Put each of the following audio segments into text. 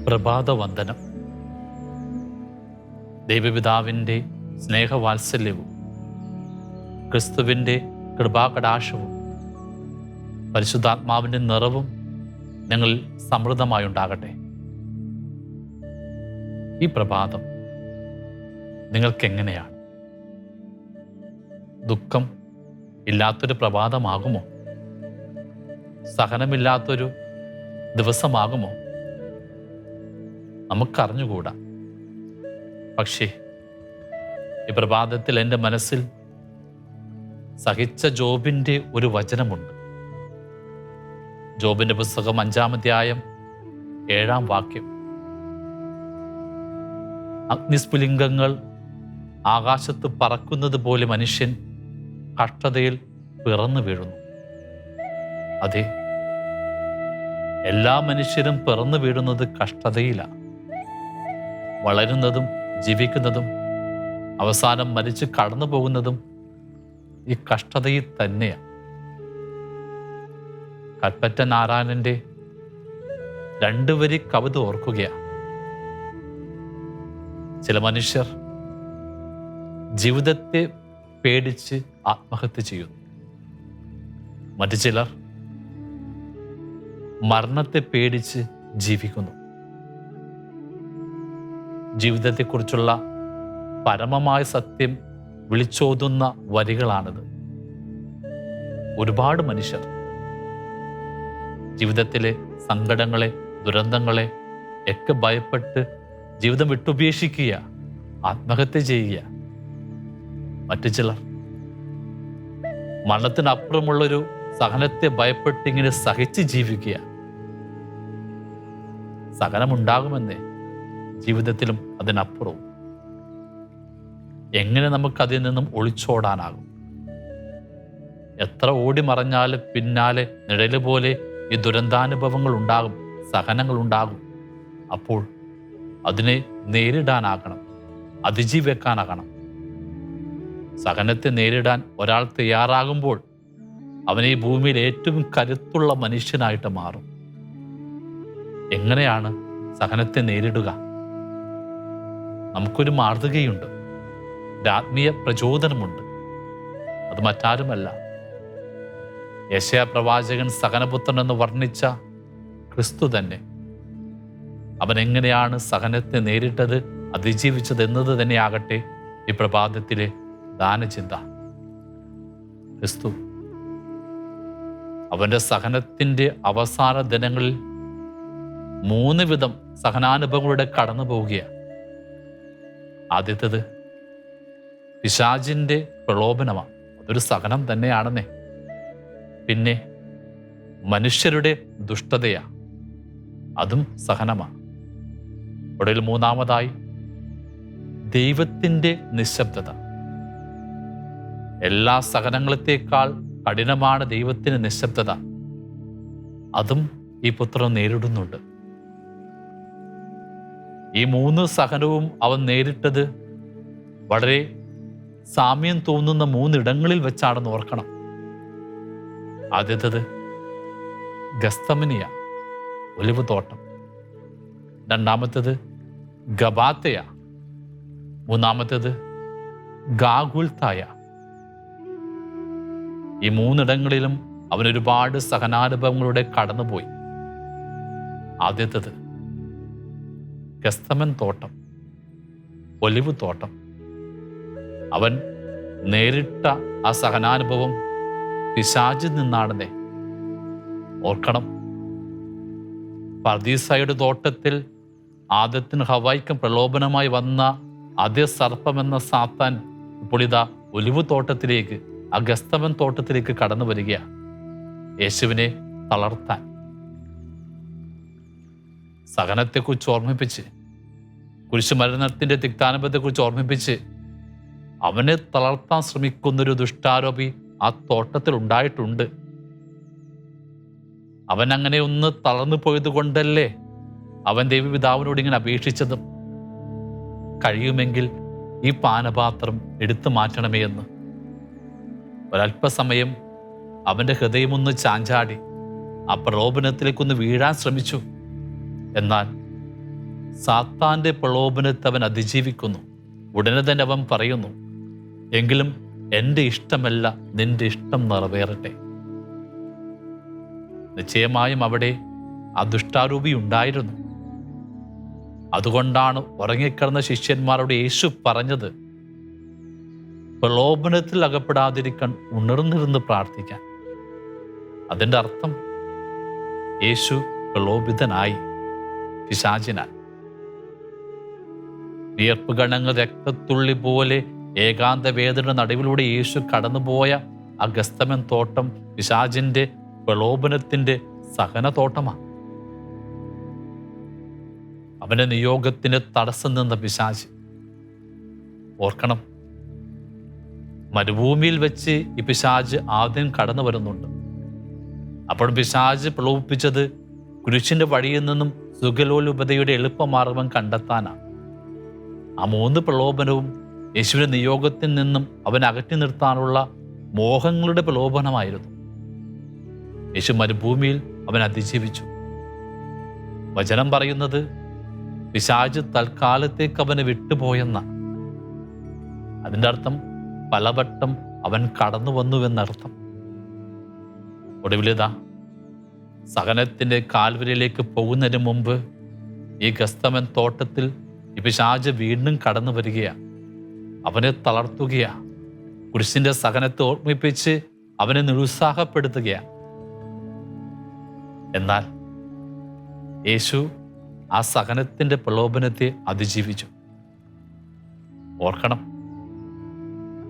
പ്രഭാതവന്ദനം. ദൈവപിതാവിൻ്റെ സ്നേഹവാത്സല്യവും ക്രിസ്തുവിൻ്റെ കൃപാകടാശവും പരിശുദ്ധാത്മാവിൻ്റെ നിറവും ഞങ്ങളിൽ സമൃദ്ധമായുണ്ടാകട്ടെ. ഈ പ്രഭാതം നിങ്ങൾക്കെങ്ങനെയാണ്? ദുഃഖം ഇല്ലാത്തൊരു പ്രഭാതമാകുമോ? സഹനമില്ലാത്തൊരു ദിവസമാകുമോ? നമുക്കറിഞ്ഞുകൂടാ. പക്ഷേ ഈ പ്രഭാതത്തിൽ എൻ്റെ മനസ്സിൽ സഹിച്ച ജോബിൻ്റെ ഒരു വചനമുണ്ട്. ജോബിൻ്റെ പുസ്തകം 5-ാം അധ്യായം 7-ാം വാക്യം. അഗ്നിസ്ഫുലിംഗങ്ങൾ ആകാശത്ത് പറക്കുന്നത് പോലെ മനുഷ്യൻ കഷ്ടതയിൽ പിറന്നു വീഴുന്നു. അതെ, എല്ലാ മനുഷ്യരും പിറന്നു വീഴുന്നത് കഷ്ടതയിലാണ്. വളരുന്നതും ജീവിക്കുന്നതും അവസാനം മരിച്ച് കടന്നു പോകുന്നതും ഈ കഷ്ടതയിൽ തന്നെയാണ്. കൽപ്പറ്റ നാരായണന്റെ 2 വരി കവിത ഓർക്കുകയാണ്. ചില മനുഷ്യർ ജീവിതത്തെ പേടിച്ച് ആത്മഹത്യ ചെയ്യുന്നു. മറ്റു ചിലർ മരണത്തെ പേടിച്ച് ജീവിക്കുന്നു. ജീവിതത്തെക്കുറിച്ചുള്ള പരമമായ സത്യം വിളിച്ചോതുന്ന വരികളാണിത്. ഒരുപാട് മനുഷ്യർ ജീവിതത്തിലെ സങ്കടങ്ങളെ, ദുരന്തങ്ങളെ ഒക്കെ ഭയപ്പെട്ട് ജീവിതം വിട്ടുപേക്ഷിക്കുക, ആത്മഹത്യ ചെയ്യുക. മറ്റു ചിലർ മരണത്തിനപ്പുറമുള്ളൊരു സഹനത്തെ ഭയപ്പെട്ട് ഇങ്ങനെ സഹിച്ച് ജീവിക്കുക. സഹനമുണ്ടാകുമെന്നേ, ജീവിതത്തിലും അതിനപ്പുറവും. എങ്ങനെ നമുക്കതിൽ നിന്നും ഒളിച്ചോടാനാകും? എത്ര ഓടി മറഞ്ഞാലും പിന്നാലെ നിഴല് പോലെ ഈ ദുരന്താനുഭവങ്ങൾ ഉണ്ടാകും, സഹനങ്ങൾ ഉണ്ടാകും. അപ്പോൾ അതിനെ നേരിടാനാകണം, അതിജീവിക്കാനാകണം. സഹനത്തെ നേരിടാൻ ഒരാൾ തയ്യാറാകുമ്പോൾ അവൻ ഈ ഭൂമിയിൽ ഏറ്റവും കരുത്തുള്ള മനുഷ്യനായിട്ട് മാറും. എങ്ങനെയാണ് സഹനത്തെ നേരിടുക? നമുക്കൊരു മാതൃകയുണ്ട്, ഒരു ആത്മീയ പ്രചോദനമുണ്ട്. അത് മറ്റാരുമല്ല, യെശയ്യാ പ്രവാചകൻ സഹനപുത്രൻ എന്ന് വർണ്ണിച്ച ക്രിസ്തു തന്നെ. അവൻ എങ്ങനെയാണ് സഹനത്തെ നേരിട്ടത്, അതിജീവിച്ചത് എന്നത് തന്നെയാകട്ടെ ഈ പ്രഭാതത്തിലെ ദാനചിന്ത. ക്രിസ്തു അവൻ്റെ സഹനത്തിൻ്റെ അവസാന ദിനങ്ങളിൽ 3 വിധം സഹനാനുഭവങ്ങളുടെ കടന്നു പോവുകയാണ്. ആദ്യത്തേത് പിശാചിൻ്റെ പ്രലോഭനമാണ്. അതൊരു സഹനം തന്നെയാണെന്നേ. പിന്നെ മനുഷ്യരുടെ ദുഷ്ടതയാണ്, അതും സഹനമാണ്. ഒടുവിൽ 3-ാമതായി ദൈവത്തിൻ്റെ നിശബ്ദത. എല്ലാ സഹനങ്ങളത്തേക്കാൾ കഠിനമാണ് ദൈവത്തിൻ്റെ നിശബ്ദത. അതും ഈ പുത്രൻ നേരിടുന്നുണ്ട്. ഈ 3 സഹനവും അവൻ നേരിട്ടത് വളരെ സാമ്യം തോന്നുന്ന 3 ഇടങ്ങളിൽ വെച്ചാണെന്ന് ഓർക്കണം. ആദ്യത്തേത് ഗസ്തമനിയ, ഒലിവ് തോട്ടം. 2-ാമത്തേത് ഗബാത്തയ. 3-ാമത്തേത് ഗാഗുൽത്തായ. ഈ 3 ഇടങ്ങളിലും അവൻ ഒരുപാട് സഹനാനുഭവങ്ങളുടെ കടന്നുപോയി. ആദ്യത്തേത് ഗസ്തമൻ തോട്ടം, ഒലിവ് തോട്ടം. അവൻ നേരിട്ട ആ സഹനാനുഭവം പിശാചിൽ നിന്നാണെന്നേ. ഓർക്കണം, പർദീസയുടെ തോട്ടത്തിൽ ആദത്തിനും ഹവ്വായ്ക്കും പ്രലോഭനമായി വന്ന അതേ സർപ്പമെന്ന സാത്താൻ ഇപ്പോൾ ഇതാ ഒലിവ് തോട്ടത്തിലേക്ക്, ആ ഗസ്തമൻ തോട്ടത്തിലേക്ക് കടന്നു വരികയാണ്, യേശുവിനെ തളർത്താൻ. സഹനത്തെക്കുറിച്ച് ഓർമ്മിപ്പിച്ച്, കുരിശുമരണത്തിൻ്റെ തിക്താനുഭവത്തെക്കുറിച്ച് ഓർമ്മിപ്പിച്ച് അവനെ തളർത്താൻ ശ്രമിക്കുന്നൊരു ദുഷ്ടാരോപി ആ തോട്ടത്തിൽ ഉണ്ടായിട്ടുണ്ട്. അവൻ അങ്ങനെ ഒന്ന് തളർന്നു പോയത് കൊണ്ടല്ലേ അവൻ ദൈവപിതാവിനോട് ഇങ്ങനെ അപേക്ഷിച്ചതും, കഴിയുമെങ്കിൽ ഈ പാനപാത്രം എടുത്തു മാറ്റണമേ എന്ന്. ഒരല്പസമയം അവൻ്റെ ഹൃദയമൊന്ന് ചാഞ്ചാടി, ആ പ്രലോഭനത്തിലേക്കൊന്ന് വീഴാൻ ശ്രമിച്ചു. എന്നാൽ സാത്താൻ്റെ പ്രലോഭനത്തെ അവൻ അതിജീവിക്കുന്നു. ഉടനെ തന്നെ അവൻ പറയുന്നു, എങ്കിലും എൻ്റെ ഇഷ്ടമല്ല, നിന്റെ ഇഷ്ടം നിറവേറട്ടെ. നിശ്ചയമായും അവിടെ ആ ദുഷ്ടാരൂപി ഉണ്ടായിരുന്നു. അതുകൊണ്ടാണ് ഉറങ്ങിക്കിടന്ന ശിഷ്യന്മാരോട് യേശു പറഞ്ഞത്, പ്രലോഭനത്തിൽ അകപ്പെടാതിരിക്കാൻ ഉണർന്നിരുന്ന് പ്രാർത്ഥിക്കാൻ. അതിൻ്റെ അർത്ഥം യേശു പ്രലോഭിതനായി പിശാചിനാൽ. വിയർപ്പ് ഗണങ്ങൾ രക്തത്തുള്ളി പോലെ ഏകാന്ത വേദനയുടെ നടുവിലൂടെ യേശു കടന്നുപോയ ആ ഗസ്തമൻ തോട്ടം പിശാചിന്റെ പ്രലോഭനത്തിന്റെ സഹന തോട്ടമാണ്. അവന്റെ നിയോഗത്തിന് തടസ്സം നിന്ന പിശാച്. ഓർക്കണം, മരുഭൂമിയിൽ വെച്ച് ഈ പിശാച് ആദ്യം കടന്നു വരുന്നുണ്ട്. അപ്പോൾ പിശാച് പ്രലോഭിപ്പിച്ചത് കുരിശിന്റെ വഴിയിൽ നിന്നും സുഖലോലുപതയുടെ എളുപ്പമാർഗം കണ്ടെത്താനാണ്. ആ 3 പ്രലോഭനവും യേശുവിന്റെ നിയോഗത്തിൽ നിന്നും അവൻ അകറ്റി നിർത്താനുള്ള മോഹങ്ങളുടെ പ്രലോഭനമായിരുന്നു. യേശു മരുഭൂമിയിൽ അവൻ അതിജീവിച്ചു. വചനം പറയുന്നത് പിശാച് തൽക്കാലത്തേക്ക് അവനെ വിട്ടുപോയെന്ന. അതിൻ്റെ അർത്ഥം പലവട്ടം അവൻ കടന്നു വന്നുവെന്നർത്ഥം. ഒടുവിലിതാ സഹനത്തിന്റെ കാൽവരിയിലേക്ക് പോകുന്നതിന് മുമ്പ് ഈ ഗസ്തമൻ തോട്ടത്തിൽ ഈ പിശാച് വീണ്ടും കടന്നു വരികയാണ്. അവനെ തളർത്തുകയാണ്. കുരിശിന്റെ സഹനത്തെ ഓർമ്മിപ്പിച്ച് അവനെ നിരുത്സാഹപ്പെടുത്തുകയാണ്. എന്നാൽ യേശു ആ സഹനത്തിന്റെ പ്രലോഭനത്തെ അതിജീവിച്ചു. ഓർക്കണം,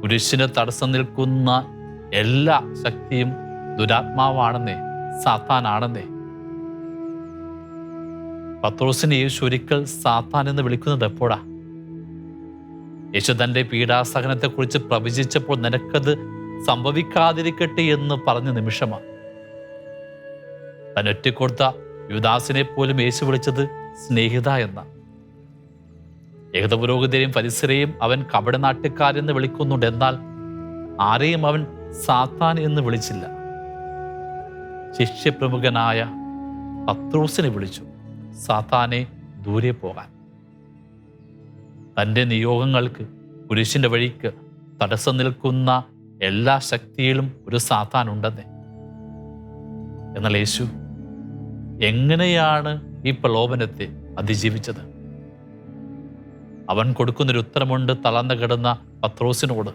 കുരിശിന് തടസ്സം നിൽക്കുന്ന എല്ലാ ശക്തിയും ദുരാത്മാവാണെന്നേ, സാത്താനാണെന്നേ. പത്രോസിനെ യേശു ഒരിക്കൽ സാത്താൻ എന്ന് വിളിക്കുന്നത് എപ്പോഴാ? യേശു തന്റെ പീഡാസഹനത്തെക്കുറിച്ച് പ്രവചിച്ചപ്പോൾ നിനക്കത് സംഭവിക്കാതിരിക്കട്ടെ എന്ന് പറഞ്ഞ നിമിഷമാണ്. താൻ ഒറ്റക്കൊടുത്ത യുദാസിനെ പോലും യേശു വിളിച്ചത് സ്നേഹിത എന്ന. ഏകപുരോഹിതരെയും പരിസരെയും അവൻ കപടനാട്യക്കാരെന്ന് വിളിക്കുന്നുണ്ട്. എന്നാൽ ആരെയും അവൻ സാത്താൻ എന്ന് വിളിച്ചില്ല. ശിഷ്യപ്രമുഖനായ പത്രോസിനെ വിളിച്ചു, സാത്താനെ ദൂരെ പോകാൻ. തൻ്റെ നിയോഗങ്ങൾക്ക്, കുരിശിന്റെ വഴിക്ക് തടസ്സം നിൽക്കുന്ന എല്ലാ ശക്തിയിലും ഒരു സാത്താൻ ഉണ്ടെന്നേ. എന്നാൽ യേശു എങ്ങനെയാണ് ഈ പ്രലോഭനത്തെ അതിജീവിച്ചത്? അവൻ കൊടുക്കുന്നൊരു ഉത്തരമുണ്ട് തളർന്നു കിടന്ന പത്രോസിനോട്.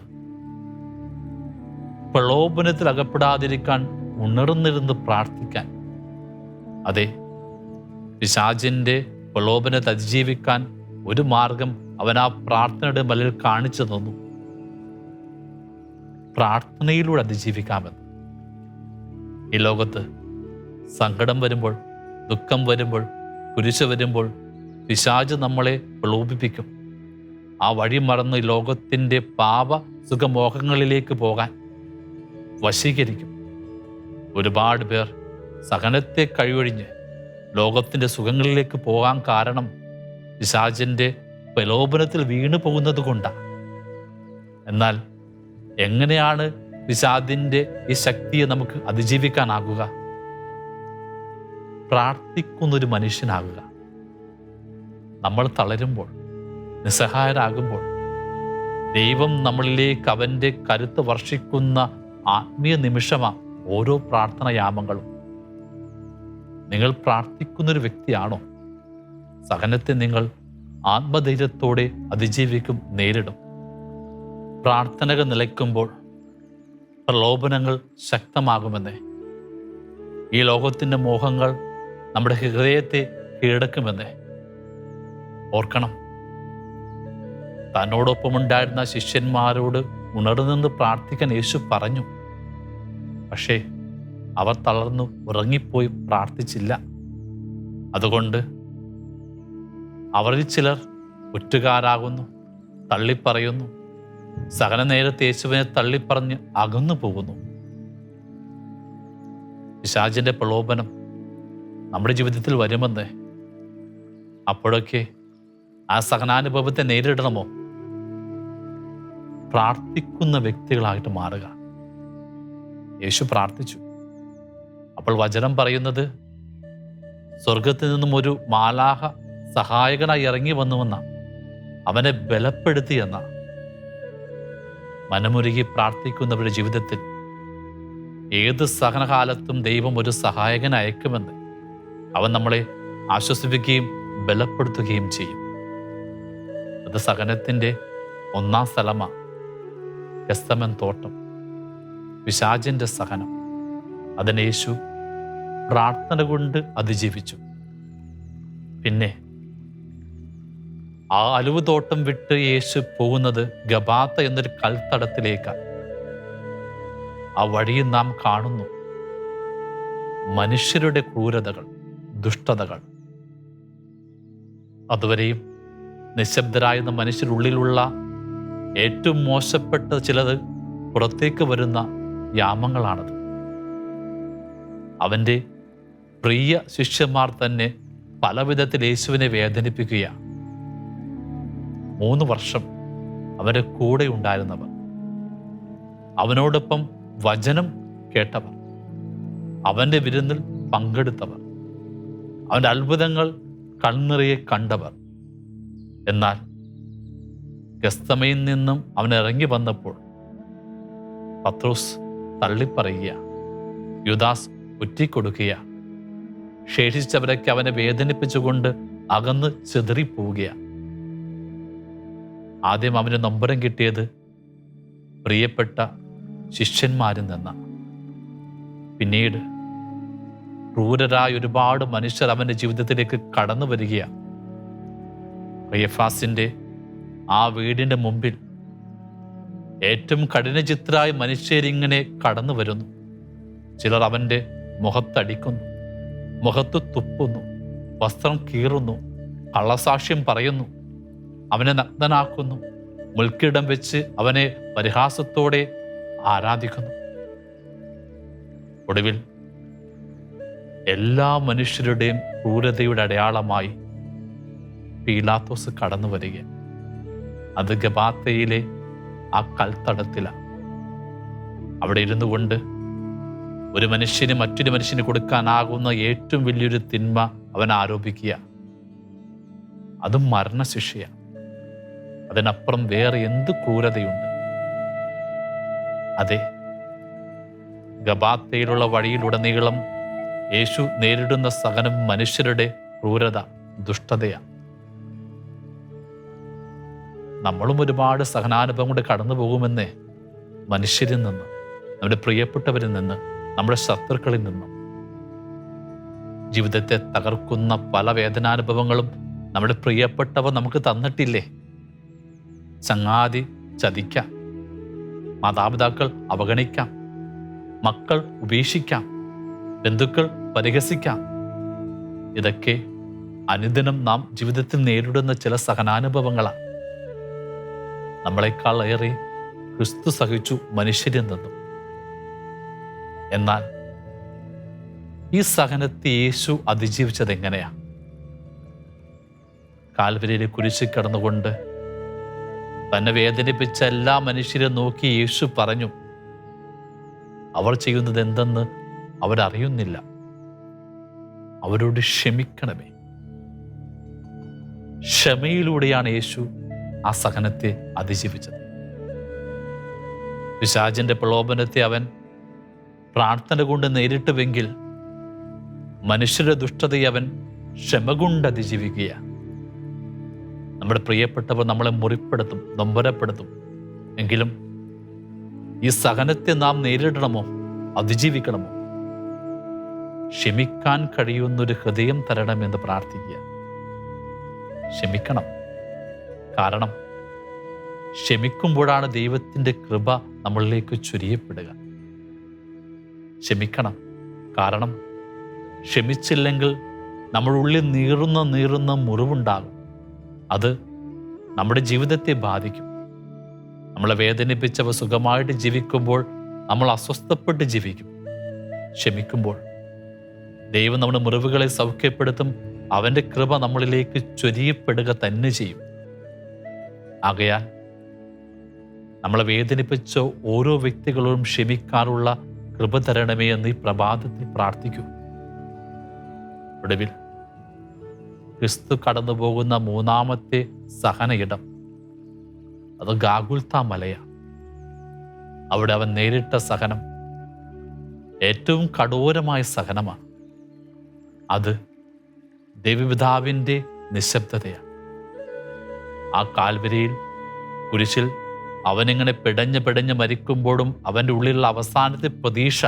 പ്രലോഭനത്തിൽ അകപ്പെടാതിരിക്കാൻ ഉണർന്നിരുന്ന് പ്രാർത്ഥിക്കാൻ. അതെ, പിശാചിന്റെ പ്രലോഭനത്തെ അതിജീവിക്കാൻ ഒരു മാർഗം അവൻ ആ പ്രാർത്ഥനയുടെ ബലിൽ കാണിച്ചു തന്നു. പ്രാർത്ഥനയിലൂടെ അതിജീവിക്കാമെന്ന്. ഈ ലോകത്ത് സങ്കടം വരുമ്പോൾ, ദുഃഖം വരുമ്പോൾ, കുരിശ് വരുമ്പോൾ പിശാച് നമ്മളെ പ്രലോഭിപ്പിക്കും. ആ വഴി മറന്ന് ലോകത്തിൻ്റെ പാപ സുഖമോഹങ്ങളിലേക്ക് പോകാൻ വശീകരിക്കും. ഒരുപാട് പേർ സഹനത്തെ കഴിവൊഴിഞ്ഞ് ലോകത്തിൻ്റെ സുഖങ്ങളിലേക്ക് പോകാൻ കാരണം പിശാചിൻ്റെ പ്രലോഭനത്തിൽ വീണു പോകുന്നത് കൊണ്ടാണ്. എന്നാൽ എങ്ങനെയാണ് പിശാചിൻ്റെ ഈ ശക്തിയെ നമുക്ക് അതിജീവിക്കാനാകുക? പ്രാർത്ഥിക്കുന്നൊരു മനുഷ്യനാകുക. നമ്മൾ തളരുമ്പോൾ, നിസ്സഹായരാകുമ്പോൾ ദൈവം നമ്മളിലേക്ക് അവൻ്റെ കരുത്ത് വർഷിക്കുന്ന ആത്മീയ നിമിഷമാണ് ഓരോ പ്രാർത്ഥനയാമങ്ങളും. നിങ്ങൾ പ്രാർത്ഥിക്കുന്നൊരു വ്യക്തിയാണോ? സഹനത്തെ നിങ്ങൾ ആത്മധൈര്യത്തോടെ അതിജീവിക്കും, നേരിടും. പ്രാർത്ഥനകൾ നിലയ്ക്കുമ്പോൾ പ്രലോഭനങ്ങൾ ശക്തമാകുമെന്നേ. ഈ ലോകത്തിൻ്റെ മോഹങ്ങൾ നമ്മുടെ ഹൃദയത്തെ കീഴടക്കുമെന്നേ. ഓർക്കണം, തന്നോടൊപ്പമുണ്ടായിരുന്ന ശിഷ്യന്മാരോട് ഉണർന്നു പ്രാർത്ഥിക്കാൻ യേശു പറഞ്ഞു. പക്ഷേ അവർ തളർന്നു ഉറങ്ങിപ്പോയി പ്രാർത്ഥിച്ചില്ല. അതുകൊണ്ട് അവരിൽ ചിലർ ഒറ്റുകാരാകുന്നു, തള്ളിപ്പറയുന്നു. സഹന നേരത്തെ യേശുവിനെ തള്ളിപ്പറഞ്ഞ് അകന്നു പോകുന്നു. പിശാചിന്റെ പ്രലോഭനം നമ്മുടെ ജീവിതത്തിൽ വരുമെന്ന്. അപ്പോഴൊക്കെ ആ സഹനാനുഭവത്തെ നേരിടണമോ? പ്രാർത്ഥിക്കുന്ന വ്യക്തികളായിട്ട് മാറുക. യേശു പ്രാർത്ഥിച്ചു. അപ്പോൾ വചനം പറയുന്നത്, സ്വർഗത്തിൽ നിന്നും ഒരു മാലാഹ സഹായകനായി ഇറങ്ങി വന്നുവെന്ന, അവനെ ബലപ്പെടുത്തിയെന്ന. മനമുരുകി പ്രാർത്ഥിക്കുന്നവരുടെ ജീവിതത്തിൽ ഏത് സഹനകാലത്തും ദൈവം ഒരു സഹായകൻ അയക്കുമെന്ന് അവൻ നമ്മളെ ആശ്വസിപ്പിക്കുകയും ബലപ്പെടുത്തുകയും ചെയ്യും. അത് സഹനത്തിൻ്റെ ഒന്നാം സ്ഥലമാണ് ഗെത്സമൻ തോട്ടം, പിശാചിൻ്റെ സഹനം. അതിനെ യേശു പ്രാർത്ഥന കൊണ്ട് അതിജീവിച്ചു. പിന്നെ ആ അലുവ് തോട്ടം വിട്ട് യേശു പോകുന്നത് ഗബാത്ത എന്നൊരു കൽത്തടത്തിലേക്കാണ്. ആ വഴിയിൽ നാം കാണുന്നു മനുഷ്യരുടെ ക്രൂരതകൾ, ദുഷ്ടതകൾ. അതുവരെയും നിശബ്ദരായിരുന്ന മനുഷ്യരുള്ളിലുള്ള ഏറ്റവും മോശപ്പെട്ട ചിലത് പുറത്തേക്ക് വരുന്ന യാമങ്ങളാണത്. അവൻ്റെ പ്രിയ ശിഷ്യന്മാർ തന്നെ പല വിധത്തിൽ യേശുവിനെ വേദനിപ്പിക്കുകയാണ്. 3 വർഷം അവൻ്റെ കൂടെ ഉണ്ടായിരുന്നവർ, അവനോടൊപ്പം വചനം കേട്ടവർ, അവൻ്റെ വിരുന്നിൽ പങ്കെടുത്തവർ, അവൻ്റെ അത്ഭുതങ്ങൾ കൺനിറയെ കണ്ടവർ. എന്നാൽ ഗെത്സമയിൽ നിന്നും അവൻ ഇറങ്ങി വന്നപ്പോൾ പത്രോസ് തള്ളിപ്പറയുക, യൂദാസ് ഒറ്റിക്കൊടുക്കുക, ശേഷിച്ചവരൊക്കെ അവനെ വേദനിപ്പിച്ചുകൊണ്ട് അകന്ന് ചിതറിപ്പോവുകയാണ്. ആദ്യം അവന് നൊമ്പരം കിട്ടിയത് പ്രിയപ്പെട്ട ശിഷ്യന്മാരിൽ നിന്നാണ്. പിന്നീട് ക്രൂരരായ ഒരുപാട് മനുഷ്യർ അവൻ്റെ ജീവിതത്തിലേക്ക് കടന്നു വരികയാണ്. കയഫാസിൻ്റെ ആ വീടിൻ്റെ മുമ്പിൽ ഏറ്റവും കഠിനചിത്തരായ മനുഷ്യരിങ്ങനെ കടന്നു വരുന്നു. ചിലർ അവൻ്റെ മുഖത്തടിക്കുന്നു, മുഖത്ത് തുപ്പുന്നു, വസ്ത്രം കീറുന്നു, കള്ളസാക്ഷ്യം പറയുന്നു, അവനെ നഗ്നനാക്കുന്നു, മുൾക്കിടം വെച്ച് അവനെ പരിഹാസത്തോടെ ആരാധിക്കുന്നു. ഒടുവിൽ എല്ലാ മനുഷ്യരുടെയും ക്രൂരതയുടെ അടയാളമായി പീലാത്തോസ് കടന്നു വരിക. അത് ഗബാത്തയിലെ ആ കൽത്തടത്തിലാണ്. അവിടെ ഇരുന്നു കൊണ്ട് ഒരു മനുഷ്യന് മറ്റൊരു മനുഷ്യന് കൊടുക്കാനാകുന്ന ഏറ്റവും വലിയൊരു തിന്മ അവൻ ആരോപിക്കുക. അതും മരണശിക്ഷയാണ്. അതിനപ്പുറം വേറെ എന്ത് ക്രൂരതയുണ്ട്? അതെ, ഗബാത്തയിലുള്ള വഴിയിലുടനീളം യേശു നേരിടുന്ന സകലം മനുഷ്യരുടെ ക്രൂരത, ദുഷ്ടതയാണ്. നമ്മളും ഒരുപാട് സഹനാനുഭവം കൊണ്ട് കടന്നു പോകുമെന്നേ, മനുഷ്യരിൽ നിന്ന്, നമ്മുടെ പ്രിയപ്പെട്ടവരിൽ നിന്ന്, നമ്മുടെ ശത്രുക്കളിൽ നിന്നും. ജീവിതത്തെ തകർക്കുന്ന പല വേദനാനുഭവങ്ങളും നമ്മുടെ പ്രിയപ്പെട്ടവർ നമുക്ക് തന്നിട്ടില്ലേ? ചങ്ങാതി ചതിക്കാം, മാതാപിതാക്കൾ അവഗണിക്കാം, മക്കൾ ഉപേക്ഷിക്കാം, ബന്ധുക്കൾ പരിഹസിക്കാം. ഇതൊക്കെ അനുദിനം നാം ജീവിതത്തിൽ നേരിടുന്ന ചില സഹനാനുഭവങ്ങളാണ്. നമ്മളെക്കാൾ ഏറെ ക്രിസ്തു സഹിച്ചു മനുഷ്യരിൽ നിന്നും. എന്നാൽ ഈ സഹനത്തെ യേശു അതിജീവിച്ചത് എങ്ങനെയാ? കാൽവരിയിലെ കുരിശിൽ കിടന്നുകൊണ്ട് തന്നെ വേദനിപ്പിച്ച എല്ലാ മനുഷ്യരെ നോക്കി യേശു പറഞ്ഞു, അവർ ചെയ്യുന്നത് എന്തെന്ന് അവരറിയുന്നില്ല, അവരോട് ക്ഷമിക്കണമേ. ക്ഷമയിലൂടെയാണ് യേശു ആ സഹനത്തെ അതിജീവിച്ചത്. പിശാചിന്റെ പ്രലോഭനത്തെ അവൻ പ്രാർത്ഥന കൊണ്ട് നേരിട്ടുവെങ്കിൽ മനുഷ്യരുടെ ദുഷ്ടതയെ അവൻ ക്ഷമ കൊണ്ട് അതിജീവിക്കുകയാണ്. നമ്മുടെ പ്രിയപ്പെട്ടവർ നമ്മളെ മുറിപ്പെടുത്തും, നൊമ്പരപ്പെടുത്തും. എങ്കിലും ഈ സഹനത്തെ നാം നേരിടണമോ, അതിജീവിക്കണമോ? ക്ഷമിക്കാൻ കഴിയുന്നൊരു ഹൃദയം തരണമെന്ന് പ്രാർത്ഥിക്കുക. ക്ഷമിക്കണം. കാരണം ക്ഷമിക്കുമ്പോഴാണ് ദൈവത്തിൻ്റെ കൃപ നമ്മളിലേക്ക് ചൊരിയപ്പെടുക. ക്ഷമിക്കണം. കാരണം ക്ഷമിച്ചില്ലെങ്കിൽ നമ്മുടെ ഉള്ളിൽ നീറുന്ന മുറിവുണ്ടാകും. അത് നമ്മുടെ ജീവിതത്തെ ബാധിക്കും. നമ്മളെ വേദനിപ്പിച്ചവ സുഖമായിട്ട് ജീവിക്കുമ്പോൾ നമ്മൾ അസ്വസ്ഥപ്പെട്ട് ജീവിക്കും. ക്ഷമിക്കുമ്പോൾ ദൈവം നമ്മുടെ മുറിവുകളെ സൗഖ്യപ്പെടുത്തും. അവൻ്റെ കൃപ നമ്മളിലേക്ക് ചൊരിയപ്പെടുക തന്നെ ചെയ്യും. ആകയാൽ നമ്മളെ വേദനിപ്പിച്ച ഓരോ വ്യക്തികളോടും ക്ഷമിക്കാനുള്ള കൃപ തരണമേ എന്ന് ഈ പ്രഭാതത്തിൽ പ്രാർത്ഥിക്കൂ. ഒടുവിൽ ക്രിസ്തു കടന്നു പോകുന്ന മൂന്നാമത്തെ സഹനയിടം അത് ഗാഗുൽത്ത മലയാണ്. അവിടെ അവൻ നേരിട്ട സഹനം ഏറ്റവും കഠോരമായ സഹനമാണ്. അത് ദൈവപിതാവിൻ്റെ നിശബ്ദതയാണ്. ആ കാൽവരിയിൽ കുരിശിൽ അവനിങ്ങനെ പിടഞ്ഞ് മരിക്കുമ്പോഴും അവൻ്റെ ഉള്ളിലുള്ള അവസാനത്തെ പ്രതീക്ഷ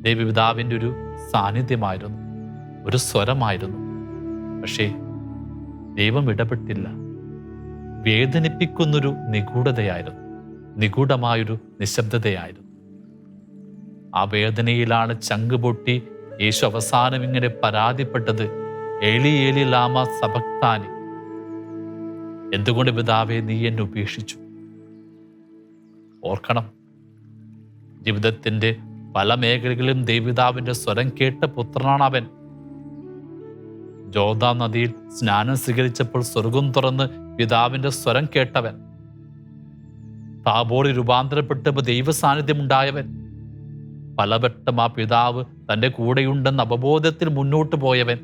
ദൈവപിതാവിൻ്റെ ഒരു സാന്നിധ്യമായിരുന്നു, ഒരു സ്വരമായിരുന്നു. പക്ഷേ ദൈവം ഇടപെട്ടില്ല. വേദനിപ്പിക്കുന്നൊരു നിഗൂഢതയായിരുന്നു, നിഗൂഢമായൊരു നിശബ്ദതയായിരുന്നു. ആ വേദനയിലാണ് ചങ്ക് പൊട്ടി യേശു അവസാനം ഇങ്ങനെ പരാതിപ്പെട്ടത്, ഏലി ഏലി ലാമ സബക്താനി, എന്തുകൊണ്ട് പിതാവേ നീ എന്നെ ഉപേക്ഷിച്ചു? ഓർക്കണം, ജീവിതത്തിൻ്റെ പല മേഖലകളിലും ദൈവപിതാവിൻ്റെ സ്വരം കേട്ട പുത്രനാണ് അവൻ. ജോർദാൻ നദിയിൽ സ്നാനം സ്വീകരിച്ചപ്പോൾ സ്വർഗം തുറന്ന് പിതാവിൻ്റെ സ്വരം കേട്ടവൻ. താബോറിൽ രൂപാന്തരപ്പെട്ടപ്പോൾ ദൈവ സാന്നിധ്യം ഉണ്ടായവൻ. പലവട്ടം ആ പിതാവ് തൻ്റെ കൂടെയുണ്ടെന്ന അവബോധത്തിൽ മുന്നോട്ട് പോയവൻ.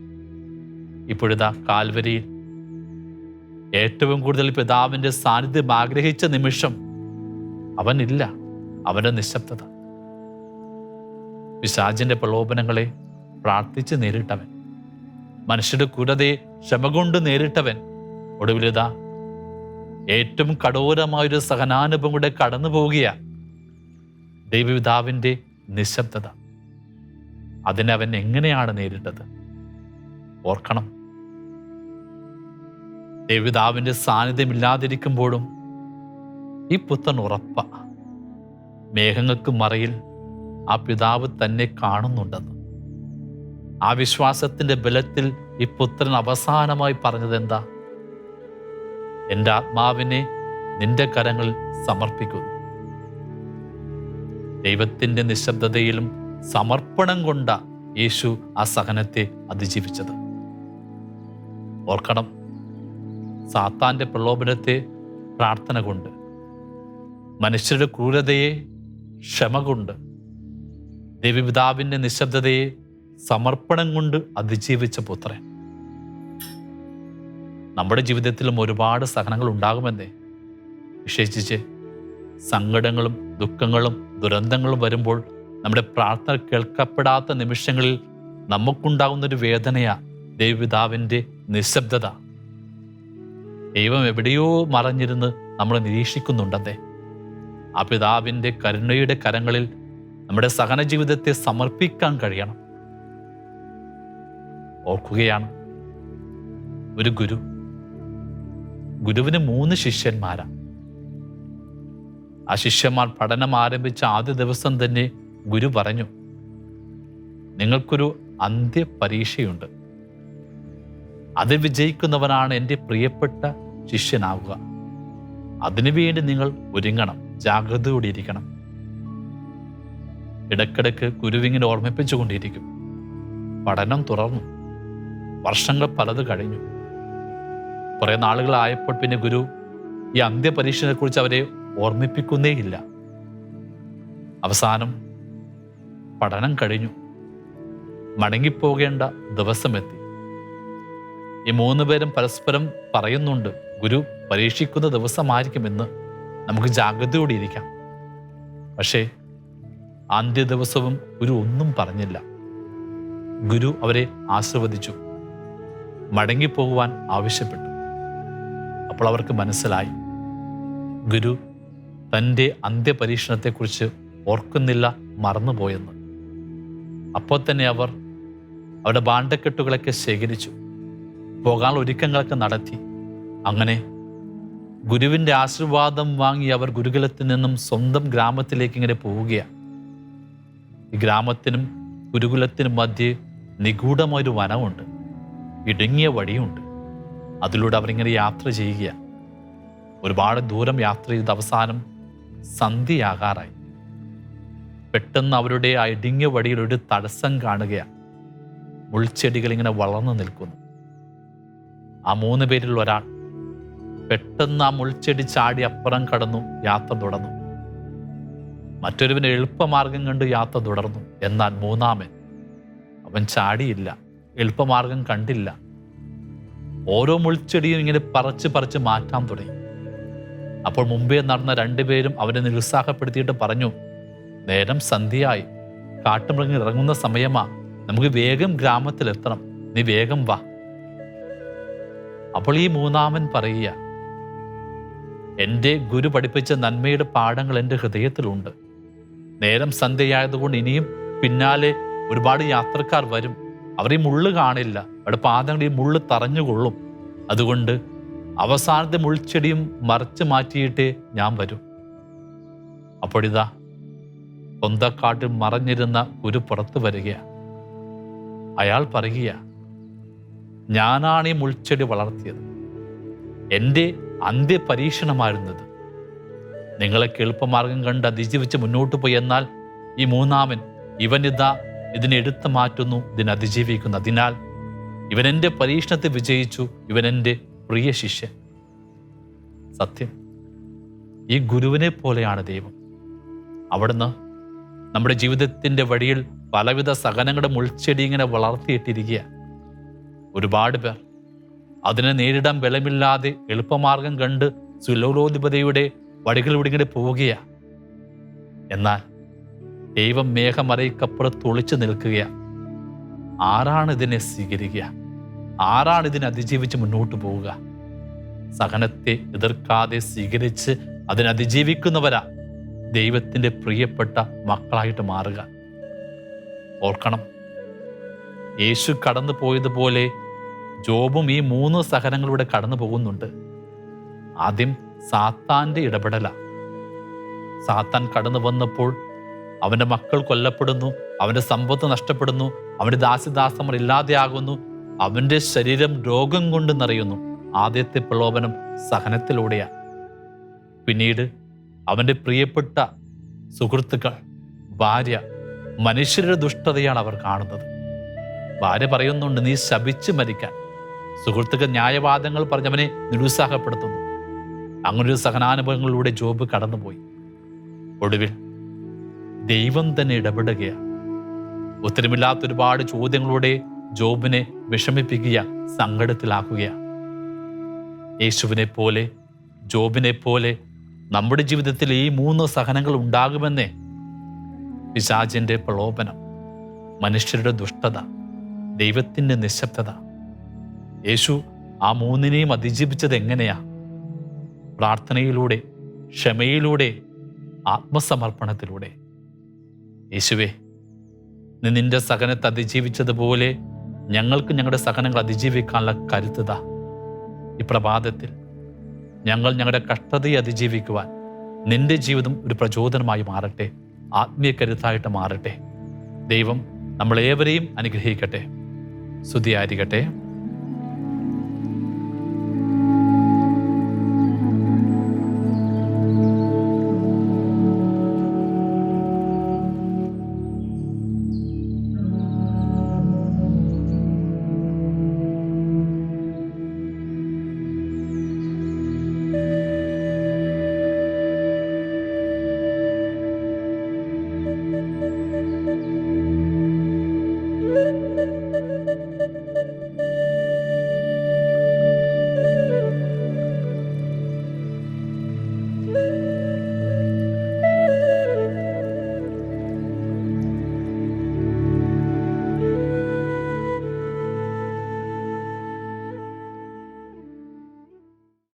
ഇപ്പോഴിതാ കാൽവരിയിൽ ഏറ്റവും കൂടുതൽ പിതാവിൻ്റെ സാന്നിധ്യം ആഗ്രഹിച്ച നിമിഷം അവനില്ല, അവൻ്റെ നിശബ്ദത. പിശാചിന്റെ പ്രലോഭനങ്ങളെ പ്രാർത്ഥിച്ച് നേരിട്ടവൻ, മനുഷ്യരുടെ ക്രൂരതയെ ക്ഷമ കൊണ്ട് നേരിട്ടവൻ. ഒടുവിലിതാ ഏറ്റവും കഠോരമായൊരു സഹനാനുഭവം കൂടെ കടന്നു പോവുകയാണ്, ദൈവപിതാവിൻ്റെ നിശബ്ദത. അതിനെ അവൻ എങ്ങനെയാണ് നേരിട്ടത്? ഓർക്കണം, ദൈവപിതാവിൻ്റെ സാന്നിധ്യമില്ലാതിരിക്കുമ്പോഴും ഈ പുത്രൻ ഉറപ്പ, മേഘങ്ങൾക്ക് മറയിൽ ആ പിതാവ് തന്നെ കാണുന്നുണ്ടെന്ന്. ആ വിശ്വാസത്തിൻ്റെ ബലത്തിൽ ഈ പുത്രൻ അവസാനമായി പറഞ്ഞത് എന്താ? എൻ്റെ ആത്മാവിനെ നിന്റെ കരങ്ങളിൽ സമർപ്പിക്കുന്നു. ദൈവത്തിൻ്റെ നിശബ്ദതയിലും സമർപ്പണം കൊണ്ട യേശു ആ സഹനത്തെ അതിജീവിച്ചത്. ഓർക്കണം, സാത്താൻ്റെ പ്രലോഭനത്തെ പ്രാർത്ഥന കൊണ്ട്, മനുഷ്യരുടെ ക്രൂരതയെ ക്ഷമ കൊണ്ട്, ദൈവപിതാവിൻ്റെ നിശബ്ദതയെ സമർപ്പണം കൊണ്ട് അതിജീവിച്ച പുത്രൻ. നമ്മുടെ ജീവിതത്തിലും ഒരുപാട് സഹനങ്ങൾ ഉണ്ടാകുമെന്നേ. വിശേഷിച്ച് സങ്കടങ്ങളും ദുഃഖങ്ങളും ദുരന്തങ്ങളും വരുമ്പോൾ നമ്മുടെ പ്രാർത്ഥന കേൾക്കപ്പെടാത്ത നിമിഷങ്ങളിൽ നമുക്കുണ്ടാകുന്നൊരു വേദനയാ ദൈവപിതാവിൻ്റെ നിശബ്ദത. ദൈവം എവിടെയോ മറഞ്ഞിരുന്ന് നമ്മൾ നിരീക്ഷിക്കുന്നുണ്ടെന്നേ. ആ പിതാവിൻ്റെ കരുണയുടെ കരങ്ങളിൽ നമ്മുടെ സഹന ജീവിതത്തെ സമർപ്പിക്കാൻ കഴിയണം. ഓർക്കുകയാണ്, ഒരു ഗുരുവിന് 3 ശിഷ്യന്മാരാണ്. ആ ശിഷ്യന്മാർ പഠനം ആരംഭിച്ച ആദ്യ ദിവസം തന്നെ ഗുരു പറഞ്ഞു, നിങ്ങൾക്കൊരു അന്ത്യ പരീക്ഷയുണ്ട്, അതിൽ വിജയിക്കുന്നവനാണ് എൻ്റെ പ്രിയപ്പെട്ട ശിഷ്യനാവുക. അതിനുവേണ്ടി നിങ്ങൾ ഒരുങ്ങണം, ജാഗ്രതയോടെ ഇരിക്കണം. ഇടക്കിടക്ക് ഗുരുവിങ്ങനെ ഓർമ്മിപ്പിച്ചുകൊണ്ടിരിക്കും. പഠനം തുടർന്നു, വർഷങ്ങൾ പലത് കഴിഞ്ഞു. കുറെ നാളുകളായപ്പോൾ പിന്നെ ഗുരു ഈ അന്ത്യപരീക്ഷയെക്കുറിച്ച് അവരെ ഓർമ്മിപ്പിക്കുന്നേയില്ല. അവസാനം പഠനം കഴിഞ്ഞു, മടങ്ങിപ്പോകേണ്ട ദിവസമെത്തി. ഈ 3 പേരും പരസ്പരം പറയുന്നുണ്ട്, ഗുരു പരീക്ഷിക്കുന്ന ദിവസമായിരിക്കുമെന്ന്, നമുക്ക് ജാഗ്രതയോടെ ഇരിക്കാം. പക്ഷേ അന്ത്യ ദിവസവും ഗുരു ഒന്നും പറഞ്ഞില്ല. ഗുരു അവരെ ആശീർവദിച്ചു, മടങ്ങിപ്പോകുവാൻ ആവശ്യപ്പെട്ടു. അപ്പോൾ അവർക്ക് മനസ്സിലായി, ഗുരു തൻ്റെ അന്ത്യപരീക്ഷണത്തെക്കുറിച്ച് ഓർക്കുന്നില്ല, മറന്നുപോയെന്ന്. അപ്പോൾ തന്നെ അവർ അവരുടെ ഭാണ്ഡക്കെട്ടുകളൊക്കെ ശേഖരിച്ചു, പോകാനുള്ള ഒരുക്കങ്ങളൊക്കെ നടത്തി. അങ്ങനെ ഗുരുവിൻ്റെ ആശീർവാദം വാങ്ങി അവർ ഗുരുകുലത്തിൽ നിന്നും സ്വന്തം ഗ്രാമത്തിലേക്ക് ഇങ്ങനെ പോവുകയാണ്. ഈ ഗ്രാമത്തിനും ഗുരുകുലത്തിനും മധ്യേ നിഗൂഢമായൊരു വനമുണ്ട്, ഇടുങ്ങിയ വഴിയുണ്ട്. അതിലൂടെ അവരിങ്ങനെ യാത്ര ചെയ്യുകയാണ്. ഒരുപാട് ദൂരം യാത്ര ചെയ്ത് അവസാനം സന്ധ്യയാകാറായി. പെട്ടെന്ന് അവരുടെ ആ ഇടുങ്ങിയ വഴിയിൽ ഒരു തടസ്സം കാണുകയാണ്. മുൾച്ചെടികൾ ഇങ്ങനെ വളർന്നു നിൽക്കുന്നു. ആ 3 പേരിൽ ഒരാൾ പെട്ടെന്ന് ആ മുൾച്ചെടി ചാടി അപ്പുറം കടന്നു യാത്ര തുടർന്നു. മറ്റൊരുവന് എളുപ്പമാർഗം കണ്ട് യാത്ര തുടർന്നു. എന്നാൽ 3-മൻ അവൻ ചാടിയില്ല, എളുപ്പമാർഗം കണ്ടില്ല. ഓരോ മുൾച്ചെടിയും ഇങ്ങനെ പറിച്ച് പറിച്ച് മാറ്റാൻ തുടങ്ങി. അപ്പോൾ മുമ്പേ നടന്ന രണ്ടുപേരും അവനെ നിരുത്സാഹപ്പെടുത്തിയിട്ട് പറഞ്ഞു, നേരം സന്ധ്യയായി, കാട്ടുമൃഗം ഇറങ്ങുന്ന സമയമാ, നമുക്ക് വേഗം ഗ്രാമത്തിലെത്തണം, നീ വേഗം വാ. അപ്പോൾ ഈ മൂന്നാമൻ പറയുക, എൻ്റെ ഗുരു പഠിപ്പിച്ച നന്മയുടെ പാഠങ്ങൾ എൻ്റെ ഹൃദയത്തിലുണ്ട്. നേരം സന്ധ്യയായതുകൊണ്ട് ഇനിയും പിന്നാലെ ഒരുപാട് യാത്രക്കാർ വരും. അവർ ഈ മുള്ള് കാണില്ല, അവിടെ പാദങ്ങൾ ഈ മുള്ള് തറഞ്ഞുകൊള്ളും. അതുകൊണ്ട് അവസാനത്തെ മുൾച്ചെടിയും മറിച്ച് മാറ്റിയിട്ടേ ഞാൻ വരും. അപ്പോഴിതാ സ്വന്തക്കാട്ടിൽ മറഞ്ഞിരുന്ന ഗുരു പുറത്തു വരിക. അയാൾ പറയുക, ഞാനാണ് ഈ മുൾച്ചെടി വളർത്തിയത്, എൻ്റെ അന്ത്യപരീക്ഷണമായിരുന്നത്. നിങ്ങളൊക്കെ എളുപ്പമാർഗം കണ്ട് അതിജീവിച്ച് മുന്നോട്ട് പോയി. എന്നാൽ ഈ മൂന്നാമൻ, ഇവനിതാ ഇതിനെ എടുത്തു മാറ്റുന്നു, ഇതിനെ അതിജീവിക്കുന്നു. അതിനാൽ ഇവൻ എൻ്റെ പരീക്ഷണത്തെ വിജയിച്ചു, ഇവൻ എൻ്റെ പ്രിയ ശിഷ്യൻ. സത്യം, ഈ ഗുരുവിനെ പോലെയാണ് ദൈവം. അവിടുന്ന് നമ്മുടെ ജീവിതത്തിൻ്റെ വഴിയിൽ പലവിധ സഹനങ്ങളുടെ മുൾച്ചെടി ഇങ്ങനെ വളർത്തിയിട്ടിരിക്കുക. ഒരുപാട് പേർ അതിനെ നേരിടാൻ ബലമില്ലാതെ എളുപ്പമാർഗം കണ്ട് സുലോലോധിപതയുടെ വഴികളിലൂടെ ഇങ്ങനെ പോവുകയാണ്. എന്നാൽ ദൈവം മേഘമറയ്ക്കപ്പുറത്ത് ഒളിച്ചു നിൽക്കുക. ആരാണ് ഇതിനെ സ്വീകരിക്കുക? ആരാണ് ഇതിനെ അതിജീവിച്ച് മുന്നോട്ട് പോവുക? സഹനത്തെ എതിർക്കാതെ സ്വീകരിച്ച് അതിനെ അതിജീവിക്കുന്നവരാ ദൈവത്തിൻ്റെ പ്രിയപ്പെട്ട മക്കളായിട്ട് മാറുക. ഓർക്കണം, യേശു കടന്നു പോയതുപോലെ ജോബും ഈ 3 സഹനങ്ങളിലൂടെ കടന്നു പോകുന്നുണ്ട്. ആദ്യം സാത്താൻ്റെ ഇടപെടല. സാത്താൻ കടന്നു വന്നപ്പോൾ അവൻ്റെ മക്കൾ കൊല്ലപ്പെടുന്നു, അവൻ്റെ സമ്പത്ത് നഷ്ടപ്പെടുന്നു, അവൻ്റെ ദാസിദാസന്മാർ ഇല്ലാതെയാകുന്നു, അവൻ്റെ ശരീരം രോഗം കൊണ്ട് നിറയുന്നു. ആദ്യത്തെ പ്രലോഭനം സഹനത്തിലൂടെയാണ്. പിന്നീട് അവൻ്റെ പ്രിയപ്പെട്ട സുഹൃത്തുക്കൾ, ഭാര്യ, മനുഷ്യരുടെ ദുഷ്ടതയാണ് അവർ കാണുന്നത്. ഭാര്യ പറയുന്നുണ്ട്, നീ ശപിച്ച് മരിക്കാൻ. സുഹൃത്തുക്കൾ ന്യായവാദങ്ങൾ പറഞ്ഞവനെ നിരുത്സാഹപ്പെടുത്തുന്നു. അങ്ങനൊരു സഹനാനുഭവങ്ങളിലൂടെ ജോബ് കടന്നുപോയി. ഒടുവിൽ ദൈവം തന്നെ ഇടപെടുകയാണ്. ഉത്തരമില്ലാത്ത ഒരുപാട് ചോദ്യങ്ങളോടെ ജോബിനെ വിഷമിപ്പിക്കുക, സങ്കടത്തിലാക്കുകയാണ്. യേശുവിനെ പോലെ, ജോബിനെ പോലെ നമ്മുടെ ജീവിതത്തിൽ ഈ 3 സഹനങ്ങൾ ഉണ്ടാകുമെന്നേ. പിശാചിൻ്റെ പ്രലോഭനം, മനുഷ്യരുടെ ദുഷ്ടത, ദൈവത്തിൻ്റെ നിശബ്ദത. യേശു ആ 3നെയും അതിജീവിച്ചത് എങ്ങനെയാ? പ്രാർത്ഥനയിലൂടെ, ക്ഷമയിലൂടെ, ആത്മസമർപ്പണത്തിലൂടെ. യേശുവേ, നീ നിന്റെ സഹനത്തെ അതിജീവിച്ചതുപോലെ ഞങ്ങൾക്ക് ഞങ്ങളുടെ സഹനങ്ങൾ അതിജീവിക്കാനുള്ള കരുത്തുത. ഈ പ്രഭാതത്തിൽ ഞങ്ങൾ ഞങ്ങളുടെ കഷ്ടതയെ അതിജീവിക്കുവാൻ നിന്റെ ജീവിതം ഒരു പ്രചോദനമായി മാറട്ടെ, ആത്മീയ കരുത്തായിട്ട് മാറട്ടെ. ദൈവം നമ്മളേവരെയും അനുഗ്രഹിക്കട്ടെ. സ്തുതിയായിരിക്കട്ടെ.